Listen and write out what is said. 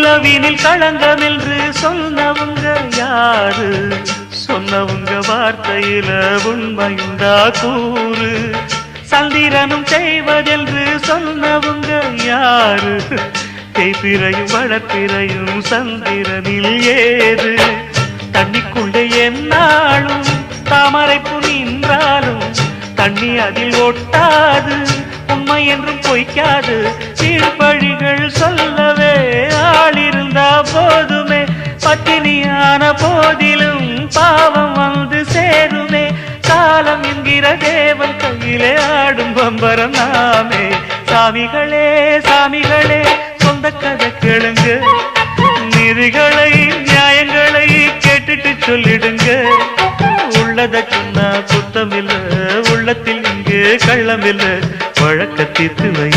நிலவினில் களங்கம் என்று சொன்னவங்க யாரு? சொன்னவங்க வார்த்தையில உண்மையுண்டா கூறு? சந்திரனும் செய்வதென்று சொன்னவங்க யாரு? தேய்பிரையும் வளர்ப்பிரையும் சந்திரனில் ஏது? தண்ணிக்குள்ளே என்னாலும் தாமரைப்பு நின்றாலும் தண்ணி அதில் ஒட்டாது, உண்மை என்றும் பொய்க்காது. கீழ்பழிகள் சொல்லவே ஆளிருந்தா போதுமே, பட்டினியான போதிலும் பாவம் வந்து சேருமே. காலம் என்கிற தேவன் கையிலே ஆடும் பம்பரம் நாமே. சாமிகளே சாமிகளே சொந்த கதை கேளுங்க, நிதிகளை நியாயங்களை கேட்டுட்டு சொல்லிடுங்க. உள்ளத சொன்னா குத்தமில்ல, உள்ளத்தில் இங்கு கள்ளமில்ல, வழக்க தீர்த்து வை.